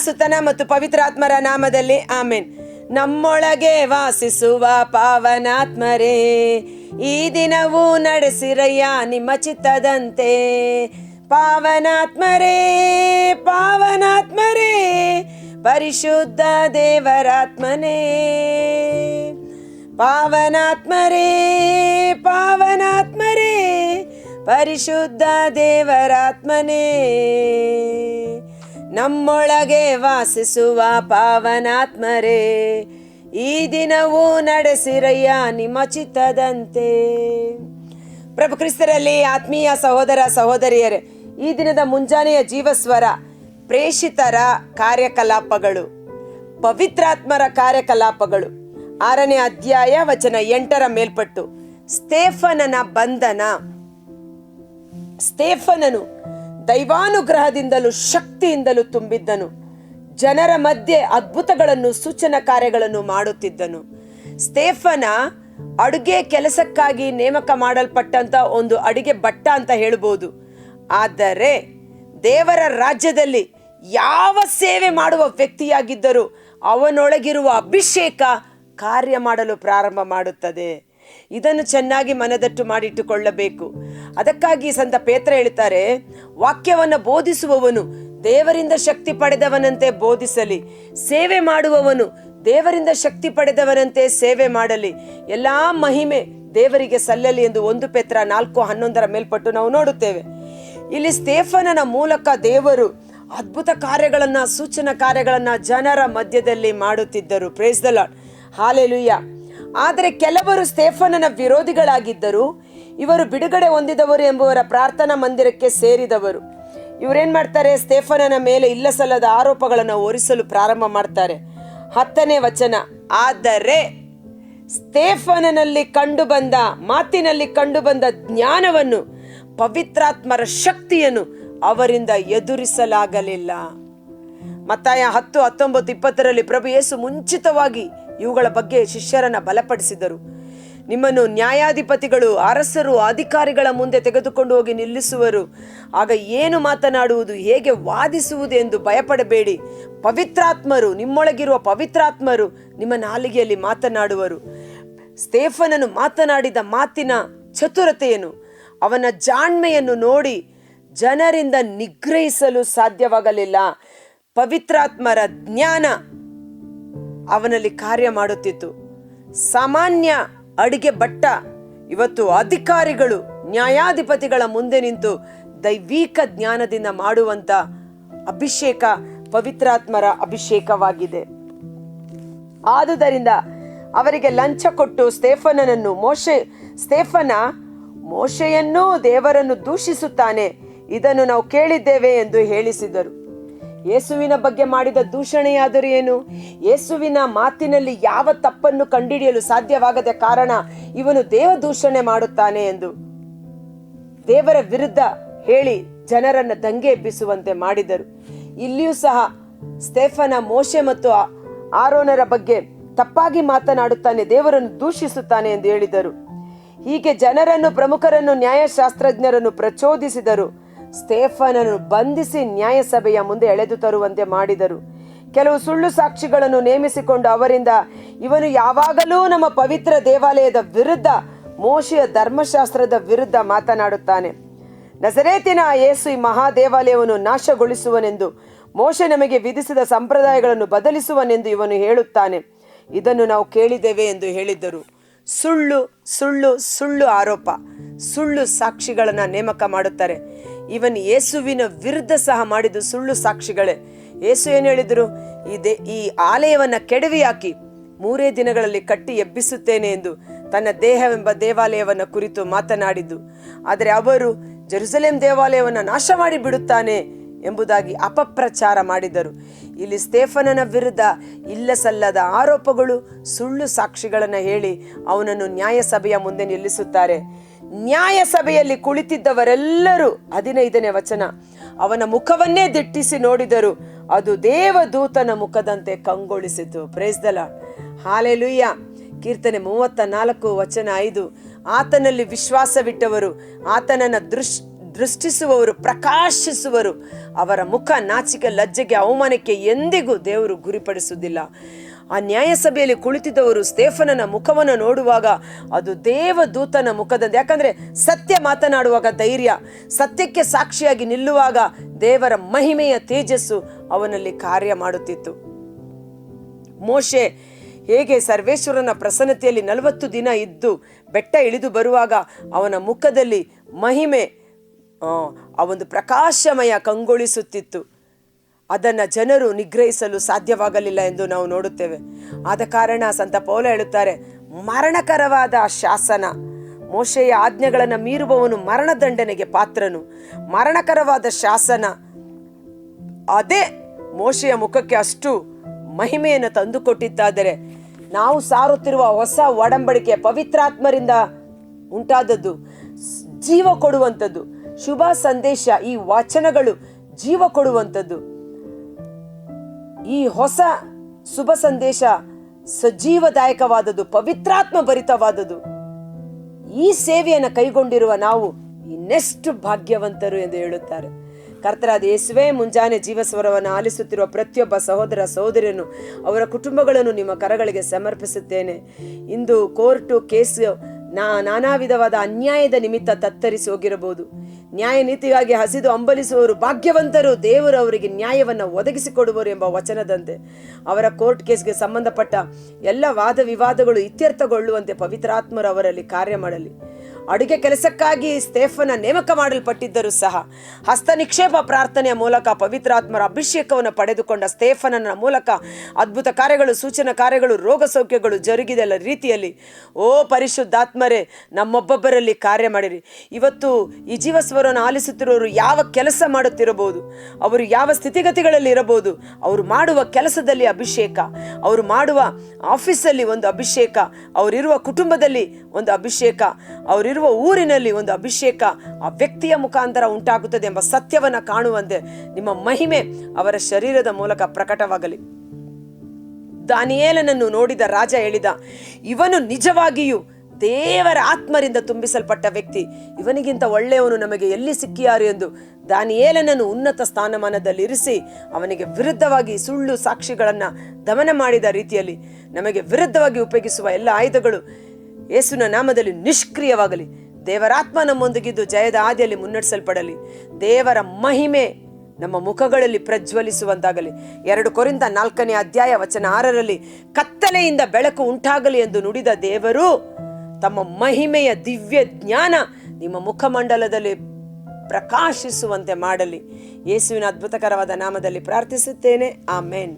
ಸುತನ ಮತ್ತು ಪವಿತ್ರಾತ್ಮರ ನಾಮದಲ್ಲಿ ಆಮೇನ್. ನಮ್ಮೊಳಗೆ ವಾಸಿಸುವ ಪಾವನಾತ್ಮರೇ, ಈ ದಿನವೂ ನಡೆಸಿರಯ್ಯ ನಿಮ್ಮ ಚಿತ್ತದಂತೆ. ಪಾವನಾತ್ಮರೇ ಪಾವನಾತ್ಮರೇ, ಪರಿಶುದ್ಧ ದೇವರಾತ್ಮನೇ. ಪಾವನಾತ್ಮರೇ ಪಾವನಾತ್ಮರೇ, ಪರಿಶುದ್ಧ ದೇವರಾತ್ಮನೇ. ನಮ್ಮೊಳಗೆ ವಾಸಿಸುವ ಪಾವನಾತ್ಮರೇ, ಈ ದಿನವೂ ನಡೆಸಿರಯ್ಯ ನಿಮ್ಮ ಚಿತ್ತದಂತೆ. ಪ್ರಭು ಕ್ರಿಸ್ತರಲ್ಲಿ ಆತ್ಮೀಯ ಸಹೋದರ ಸಹೋದರಿಯರೇ, ಈ ದಿನದ ಮುಂಜಾನೆಯ ಜೀವಸ್ವರ ಪ್ರೇಷಿತರ ಕಾರ್ಯಕಲಾಪಗಳು, ಪವಿತ್ರಾತ್ಮರ ಕಾರ್ಯಕಲಾಪಗಳು, 6ನೇ ಅಧ್ಯಾಯ ವಚನ 8ರ ಮೇಲ್ಪಟ್ಟು. ಸ್ತೇಫನನ ಬಂಧನ. ಸ್ತೇಫನನು ದೈವಾನುಗ್ರಹದಿಂದಲೂ ಶಕ್ತಿಯಿಂದಲೂ ತುಂಬಿದ್ದನು. ಜನರ ಮಧ್ಯೆ ಅದ್ಭುತಗಳನ್ನು ಸೂಚನಾ ಕಾರ್ಯಗಳನ್ನು ಮಾಡುತ್ತಿದ್ದನು. ಸ್ತೇಫನ ಅಡುಗೆ ಕೆಲಸಕ್ಕಾಗಿ ನೇಮಕ ಮಾಡಲ್ಪಟ್ಟಂತ ಒಂದು ಅಡಿಗೆ ಭಟ್ಟ ಅಂತ ಹೇಳ್ಬೋದು. ಆದರೆ ದೇವರ ರಾಜ್ಯದಲ್ಲಿ ಯಾವ ಸೇವೆ ಮಾಡುವ ವ್ಯಕ್ತಿಯಾಗಿದ್ದರೂ ಅವನೊಳಗಿರುವ ಅಭಿಷೇಕ ಕಾರ್ಯ ಮಾಡಲು ಪ್ರಾರಂಭ ಮಾಡುತ್ತದೆ. ಇದನ್ನು ಚೆನ್ನಾಗಿ ಮನದಟ್ಟು ಮಾಡಿಟ್ಟುಕೊಳ್ಳಬೇಕು. ಅದಕ್ಕಾಗಿ ಸಂತ ಪೇತ್ರ ಹೇಳ್ತಾರೆ, ವಾಕ್ಯವನ್ನು ಬೋಧಿಸುವವನು ದೇವರಿಂದ ಶಕ್ತಿ ಪಡೆದವನಂತೆ ಬೋಧಿಸಲಿ, ಸೇವೆ ಮಾಡುವವನು ದೇವರಿಂದ ಶಕ್ತಿ ಪಡೆದವನಂತೆ ಸೇವೆ ಮಾಡಲಿ, ಎಲ್ಲಾ ಮಹಿಮೆ ದೇವರಿಗೆ ಸಲ್ಲಲಿ ಎಂದು 1 ಪೇತ್ರ 4:11 ಮೇಲ್ಪಟ್ಟು ನಾವು ನೋಡುತ್ತೇವೆ. ಇಲ್ಲಿ ಸ್ತೇಫನನ ಮೂಲಕ ದೇವರು ಅದ್ಭುತ ಕಾರ್ಯಗಳನ್ನ, ಸೂಚನಾ ಕಾರ್ಯಗಳನ್ನ ಜನರ ಮಧ್ಯದಲ್ಲಿ ಮಾಡುತ್ತಿದ್ದರು. Price the lord, hallelujah. ಆದರೆ ಕೆಲವರು ಸ್ತೇಫನನ ವಿರೋಧಿಗಳಾಗಿದ್ದರು. ಇವರು ಬಿಡುಗಡೆ ಹೊಂದಿದವರು ಎಂಬುವರ ಪ್ರಾರ್ಥನಾ ಮಂದಿರಕ್ಕೆ ಸೇರಿದವರು. ಇವರೇನ್ ಮಾಡ್ತಾರೆ? ಸ್ತೇಫನನ ಮೇಲೆ ಇಲ್ಲಸಲ್ಲದ ಆರೋಪಗಳನ್ನು ಹೊರಿಸಲು ಪ್ರಾರಂಭ ಮಾಡ್ತಾರೆ. 10ನೇ ವಚನ, ಆದರೆ ಸ್ತೇಫನನಲ್ಲಿ ಕಂಡುಬಂದ ಮಾತಿನಲ್ಲಿ ಕಂಡುಬಂದ ಜ್ಞಾನವನ್ನು, ಪವಿತ್ರಾತ್ಮರ ಶಕ್ತಿಯನ್ನು ಅವರಿಂದ ಎದುರಿಸಲಾಗಲಿಲ್ಲ. ಮತ್ತಾಯ 10:19-20ರಲ್ಲಿ ಪ್ರಭು ಯೇಸು ಮುಂಚಿತವಾಗಿ ಇವುಗಳ ಬಗ್ಗೆ ಶಿಷ್ಯರನ್ನ ಬಲಪಡಿಸಿದರು. ನಿಮ್ಮನ್ನು ನ್ಯಾಯಾಧಿಪತಿಗಳು, ಅರಸರು, ಅಧಿಕಾರಿಗಳ ಮುಂದೆ ತೆಗೆದುಕೊಂಡು ಹೋಗಿ ನಿಲ್ಲಿಸುವರು. ಆಗ ಏನು ಮಾತನಾಡುವುದು, ಹೇಗೆ ವಾದಿಸುವುದು ಎಂದು ಭಯಪಡಬೇಡಿ. ಪವಿತ್ರಾತ್ಮರು, ನಿಮ್ಮೊಳಗಿರುವ ಪವಿತ್ರಾತ್ಮರು ನಿಮ್ಮ ನಾಲಿಗೆಯಲ್ಲಿ ಮಾತನಾಡುವರು. ಸ್ತೇಫನನು ಮಾತನಾಡಿದ ಮಾತಿನ ಚತುರತೆಯನ್ನು, ಅವನ ಜಾಣ್ಮೆಯನ್ನು ನೋಡಿ ಜನರಿಂದ ನಿಗ್ರಹಿಸಲು ಸಾಧ್ಯವಾಗಲಿಲ್ಲ. ಪವಿತ್ರಾತ್ಮರ ಜ್ಞಾನ ಅವನಲ್ಲಿ ಕಾರ್ಯ ಮಾಡುತ್ತಿತ್ತು. ಸಾಮಾನ್ಯ ಅಡಿಗೆ ಭಟ್ಟ ಇವತ್ತು ಅಧಿಕಾರಿಗಳು, ನ್ಯಾಯಾಧಿಪತಿಗಳ ಮುಂದೆ ನಿಂತು ದೈವಿಕ ಜ್ಞಾನದಿಂದ ಮಾಡುವಂತ ಅಭಿಷೇಕ ಪವಿತ್ರಾತ್ಮರ ಅಭಿಷೇಕವಾಗಿದೆ. ಆದುದರಿಂದ ಅವರಿಗೆ ಲಂಚ ಕೊಟ್ಟು ಸ್ತೇಫನ ಮೋಶೆಯನ್ನೂ ದೇವರನ್ನು ದೂಷಿಸುತ್ತಾನೆ, ಇದನ್ನು ನಾವು ಕೇಳಿದ್ದೇವೆ ಎಂದು ಹೇಳಿಸಿದರು. ಯೇಸುವಿನ ಬಗ್ಗೆ ಮಾಡಿದ ದೂಷಣೆಯಾದರೂ ಏನು? ಯೇಸುವಿನ ಮಾತಿನಲ್ಲಿ ಯಾವ ತಪ್ಪನ್ನು ಕಂಡುಹಿಡಿಯಲು ಸಾಧ್ಯವಾಗದ ಕಾರಣ ಇವನು ದೇವ ದೂಷಣೆ ಮಾಡುತ್ತಾನೆ ಎಂದು ದೇವರ ವಿರುದ್ಧ ಹೇಳಿ ಜನರನ್ನ ದಂಗೆ ಎಬ್ಬಿಸುವಂತೆ ಮಾಡಿದರು. ಇಲ್ಲಿಯೂ ಸಹ ಸ್ತೇಫನ ಮೋಶೆ ಮತ್ತು ಆರೋನರ ಬಗ್ಗೆ ತಪ್ಪಾಗಿ ಮಾತನಾಡುತ್ತಾನೆ, ದೇವರನ್ನು ದೂಷಿಸುತ್ತಾನೆ ಎಂದು ಹೇಳಿದರು. ಹೀಗೆ ಜನರನ್ನು, ಪ್ರಮುಖರನ್ನು, ನ್ಯಾಯಶಾಸ್ತ್ರಜ್ಞರನ್ನು ಪ್ರಚೋದಿಸಿದರು. ಸ್ತೇಫನನ್ನು ಬಂಧಿಸಿ ನ್ಯಾಯಸಭೆಯ ಮುಂದೆ ಎಳೆದು ತರುವಂತೆ ಮಾಡಿದರು. ಕೆಲವು ಸುಳ್ಳು ಸಾಕ್ಷಿಗಳನ್ನು ನೇಮಿಸಿಕೊಂಡು ಅವರಿಂದ, ಇವನು ಯಾವಾಗಲೂ ನಮ್ಮ ಪವಿತ್ರ ದೇವಾಲಯದ ವಿರುದ್ಧ, ಮೋಶೆಯ ಧರ್ಮಶಾಸ್ತ್ರದ ವಿರುದ್ಧ ಮಾತನಾಡುತ್ತಾನೆ. ನಜರೇತಿನ ಯೇಸು ಈ ಮಹಾ ದೇವಾಲಯವನ್ನು ನಾಶಗೊಳಿಸುವನೆಂದು, ಮೋಶೆ ನಮಗೆ ವಿಧಿಸಿದ ಸಂಪ್ರದಾಯಗಳನ್ನು ಬದಲಿಸುವನೆಂದು ಇವನು ಹೇಳುತ್ತಾನೆ, ಇದನ್ನು ನಾವು ಕೇಳಿದ್ದೇವೆ ಎಂದು ಹೇಳಿದ್ದರು. ಸುಳ್ಳು ಸುಳ್ಳು ಸುಳ್ಳು ಆರೋಪ, ಸುಳ್ಳು ಸಾಕ್ಷಿಗಳನ್ನ ನೇಮಕ ಮಾಡುತ್ತಾರೆ. ಇವನ್ ಯೇಸುವಿನ ವಿರುದ್ಧ ಸಹ ಮಾಡಿದ್ದು ಸುಳ್ಳು ಸಾಕ್ಷಿಗಳೇ. ಯೇಸು ಏನು ಹೇಳಿದ್ರು? ಈ ಆಲಯವನ್ನ ಕೆಡವಿ ಹಾಕಿ 3 ದಿನಗಳಲ್ಲಿ ಕಟ್ಟಿ ಎಬ್ಬಿಸುತ್ತೇನೆ ಎಂದು ತನ್ನ ದೇಹವೆಂಬ ದೇವಾಲಯವನ್ನ ಕುರಿತು ಮಾತನಾಡಿದ್ದು. ಆದರೆ ಅವರು ಜೆರುಸಲೇಮ್ ದೇವಾಲಯವನ್ನ ನಾಶ ಮಾಡಿ ಬಿಡುತ್ತಾನೆ ಎಂಬುದಾಗಿ ಅಪಪ್ರಚಾರ ಮಾಡಿದರು. ಇಲ್ಲಿ ಸ್ತೇಫನನ ವಿರುದ್ಧ ಇಲ್ಲಸಲ್ಲದ ಆರೋಪಗಳು, ಸುಳ್ಳು ಸಾಕ್ಷಿಗಳನ್ನು ಹೇಳಿ ಅವನನ್ನು ನ್ಯಾಯಸಭೆಯ ಮುಂದೆ ನಿಲ್ಲಿಸುತ್ತಾರೆ. ನ್ಯಾಯಸಭೆಯಲ್ಲಿ ಕುಳಿತಿದ್ದವರೆಲ್ಲರೂ 15ನೇ ವಚನ, ಅವನ ಮುಖವನ್ನೇ ದಿಟ್ಟಿಸಿ ನೋಡಿದರು, ಅದು ದೇವದೂತನ ಮುಖದಂತೆ ಕಂಗೊಳಿಸಿತು. Praise the lord, hallelujah. ಕೀರ್ತನೆ 34 ವಚನ 5, ಆತನಲ್ಲಿ ವಿಶ್ವಾಸವಿಟ್ಟವರು ಆತನನ್ನ ದೃಷ್ಟಿಸುವವರು ಪ್ರಕಾಶಿಸುವರು. ಅವರ ಮುಖ ನಾಚಿಕೆ, ಲಜ್ಜೆಗೆ, ಅವಮಾನಕ್ಕೆ ಎಂದಿಗೂ ದೇವರು ಗುರಿಪಡಿಸುವುದಿಲ್ಲ. ಆ ನ್ಯಾಯಸಭೆಯಲ್ಲಿ ಕುಳಿತಿದ್ದವರು ಸ್ತೆಫನನ ಮುಖವನ್ನು ನೋಡುವಾಗ ಅದು ದೇವದೂತನ ಮುಖದಂತೆ. ಯಾಕಂದ್ರೆ ಸತ್ಯ ಮಾತನಾಡುವಾಗ ಧೈರ್ಯ, ಸತ್ಯಕ್ಕೆ ಸಾಕ್ಷಿಯಾಗಿ ನಿಲ್ಲುವಾಗ ದೇವರ ಮಹಿಮೆಯ ತೇಜಸ್ಸು ಅವನಲ್ಲಿ ಕಾರ್ಯ ಮಾಡುತ್ತಿತ್ತು. ಮೋಶೆ ಹೇಗೆ ಸರ್ವೇಶ್ವರನ ಪ್ರಸನ್ನತೆಯಲ್ಲಿ 40 ದಿನ ಇದ್ದು ಬೆಟ್ಟ ಇಳಿದು ಬರುವಾಗ ಅವನ ಮುಖದಲ್ಲಿ ಮಹಿಮೆ, ಆ ಒಂದು ಪ್ರಕಾಶಮಯ ಕಂಗೊಳಿಸುತ್ತಿತ್ತು. ಅದನ್ನು ಜನರು ನಿಗ್ರಹಿಸಲು ಸಾಧ್ಯವಾಗಲಿಲ್ಲ ಎಂದು ನಾವು ನೋಡುತ್ತೇವೆ. ಆದ ಕಾರಣ ಸಂತ ಪೌಲ ಹೇಳುತ್ತಾರೆ, ಮರಣಕರವಾದ ಶಾಸನ, ಮೋಶೆಯ ಆಜ್ಞೆಗಳನ್ನು ಮೀರುವವನು ಮರಣದಂಡನೆಗೆ ಪಾತ್ರನು. ಮರಣಕರವಾದ ಶಾಸನ ಅದೇ ಮೋಶೆಯ ಮುಖಕ್ಕೆ ಅಷ್ಟು ಮಹಿಮೆಯನ್ನು ತಂದುಕೊಟ್ಟಿದ್ದಾದರೆ, ನಾವು ಸಾರುತ್ತಿರುವ ಹೊಸ ಒಡಂಬಡಿಕೆ ಪವಿತ್ರಾತ್ಮರಿಂದ ಉಂಟಾದದ್ದು, ಜೀವ ಕೊಡುವಂಥದ್ದು, ಶುಭ ಸಂದೇಶ, ಈ ವಚನಗಳು ಜೀವ ಕೊಡುವಂಥದ್ದು. ಈ ಹೊಸ ಶುಭ ಸಂದೇಶ ಸಜೀವದಾಯಕವಾದದ್ದು, ಪವಿತ್ರಾತ್ಮ ಭರಿತವಾದದ್ದು. ಈ ಸೇವೆಯನ್ನು ಕೈಗೊಂಡಿರುವ ನಾವು ಇನ್ನೆಷ್ಟು ಭಾಗ್ಯವಂತರು ಎಂದು ಹೇಳುತ್ತಾರೆ. ಕರ್ತರಾದ ಯೇಸುವೇ, ಮುಂಜಾನೆ ಜೀವಸ್ವರವನ್ನು ಆಲಿಸುತ್ತಿರುವ ಪ್ರತಿಯೊಬ್ಬ ಸಹೋದರ ಸಹೋದರಿಯನ್ನು, ಅವರ ಕುಟುಂಬಗಳನ್ನು ನಿಮ್ಮ ಕರಗಳಿಗೆ ಸಮರ್ಪಿಸುತ್ತೇನೆ. ಇಂದು ಕೋರ್ಟು ಕೇಸ್ ನಾನಾ ವಿಧವಾದ ಅನ್ಯಾಯದ ನಿಮಿತ್ತ ತತ್ತರಿಸಿ ಹೋಗಿರಬಹುದು. ನ್ಯಾಯ ನೀತಿಗಾಗಿ ಹಸಿದು ಹಂಬಲಿಸುವವರು ಭಾಗ್ಯವಂತರು, ದೇವರು ಅವರಿಗೆ ನ್ಯಾಯವನ್ನು ಒದಗಿಸಿಕೊಡುವರು ಎಂಬ ವಚನದಂತೆ ಅವರ ಕೋರ್ಟ್ ಕೇಸ್ಗೆ ಸಂಬಂಧಪಟ್ಟ ಎಲ್ಲ ವಾದ ವಿವಾದಗಳು ಇತ್ಯರ್ಥಗೊಳ್ಳುವಂತೆ ಪವಿತ್ರಾತ್ಮರು ಅವರಲ್ಲಿ ಕಾರ್ಯ ಮಾಡಲಿ. ಅಡುಗೆ ಕೆಲಸಕ್ಕಾಗಿ ಸ್ತೆಫನ ನೇಮಕ ಮಾಡಲ್ಪಟ್ಟಿದ್ದರೂ ಸಹ ಹಸ್ತ ನಿಕ್ಷೇಪ ಪ್ರಾರ್ಥನೆಯ ಮೂಲಕ ಪವಿತ್ರಾತ್ಮರ ಅಭಿಷೇಕವನ್ನು ಪಡೆದುಕೊಂಡ ಸ್ತೆಫನನ ಮೂಲಕ ಅದ್ಭುತ ಕಾರ್ಯಗಳು, ಸೂಚನಾ ಕಾರ್ಯಗಳು, ರೋಗ ಸೌಖ್ಯಗಳು ಜರುಗಿದೆಲ್ಲ ರೀತಿಯಲ್ಲಿ ಓ ಪರಿಶುದ್ಧಾತ್ಮರೇ, ನಮ್ಮೊಬ್ಬೊಬ್ಬರಲ್ಲಿ ಕಾರ್ಯ ಮಾಡಿರಿ. ಇವತ್ತು ಈ ಜೀವಸ್ವರವನ್ನು ಆಲಿಸುತ್ತಿರೋರು ಯಾವ ಕೆಲಸ ಮಾಡುತ್ತಿರಬಹುದು, ಅವರು ಯಾವ ಸ್ಥಿತಿಗತಿಗಳಲ್ಲಿ ಇರಬಹುದು, ಅವರು ಮಾಡುವ ಕೆಲಸದಲ್ಲಿ ಅಭಿಷೇಕ, ಅವರು ಮಾಡುವ ಆಫೀಸಲ್ಲಿ ಒಂದು ಅಭಿಷೇಕ, ಅವರಿರುವ ಕುಟುಂಬದಲ್ಲಿ ಒಂದು ಅಭಿಷೇಕ, ಅವರಿರುವ ಊರಿನಲ್ಲಿ ಒಂದು ಅಭಿಷೇಕ ಆ ವ್ಯಕ್ತಿಯ ಮುಖಾಂತರ ಉಂಟಾಗುತ್ತದೆ ಎಂಬ ಸತ್ಯವನ್ನು ಕಾಣುವಂತೆ ನಿಮ್ಮ ಮಹಿಮೆ ಅವರ ಶರೀರದ ಮೂಲಕ ಪ್ರಕಟವಾಗಲಿ. ದಾನಿಯೇಲನನ್ನು ನೋಡಿದ ರಾಜ ಹೇಳಿದ, ಇವನು ನಿಜವಾಗಿಯೂ ದೇವರ ಆತ್ಮರಿಂದ ತುಂಬಿಸಲ್ಪಟ್ಟ ವ್ಯಕ್ತಿ, ಇವನಿಗಿಂತ ಒಳ್ಳೆಯವನು ನಮಗೆ ಎಲ್ಲಿ ಸಿಕ್ಕಿಯಾರು ಎಂದು ದಾನಿಯೇಲನನ್ನು ಉನ್ನತ ಸ್ಥಾನಮಾನದಲ್ಲಿ ಇರಿಸಿ ಅವನಿಗೆ ವಿರುದ್ಧವಾಗಿ ಸುಳ್ಳು ಸಾಕ್ಷಿಗಳನ್ನು ದಮನ ಮಾಡಿದ ರೀತಿಯಲ್ಲಿ ನಮಗೆ ವಿರುದ್ಧವಾಗಿ ಉಪಯೋಗಿಸುವ ಎಲ್ಲ ಆಯುಧಗಳು ಯೇಸುವಿನ ನಾಮದಲ್ಲಿ ನಿಷ್ಕ್ರಿಯವಾಗಲಿ. ದೇವರಾತ್ಮ ನಮ್ಮೊಂದಿಗಿದ್ದು ಜಯದ ಹಾದಿಯಲ್ಲಿ ಮುನ್ನಡೆಸಲ್ಪಡಲಿ. ದೇವರ ಮಹಿಮೆ ನಮ್ಮ ಮುಖಗಳಲ್ಲಿ ಪ್ರಜ್ವಲಿಸುವಂತಾಗಲಿ. 2 ಕೊರಿಂಥ 4ನೇ ಅಧ್ಯಾಯ ವಚನ 6ರಲ್ಲಿ ಕತ್ತಲೆಯಿಂದ ಬೆಳಕು ಉಂಟಾಗಲಿ ಎಂದು ನುಡಿದ ದೇವರು ತಮ್ಮ ಮಹಿಮೆಯ ದಿವ್ಯ ಜ್ಞಾನ ನಿಮ್ಮ ಮುಖಮಂಡಲದಲ್ಲಿ ಪ್ರಕಾಶಿಸುವಂತೆ ಮಾಡಲಿ. ಯೇಸುವಿನ ಅದ್ಭುತಕರವಾದ ನಾಮದಲ್ಲಿ ಪ್ರಾರ್ಥಿಸುತ್ತೇನೆ, ಆಮೇನ್.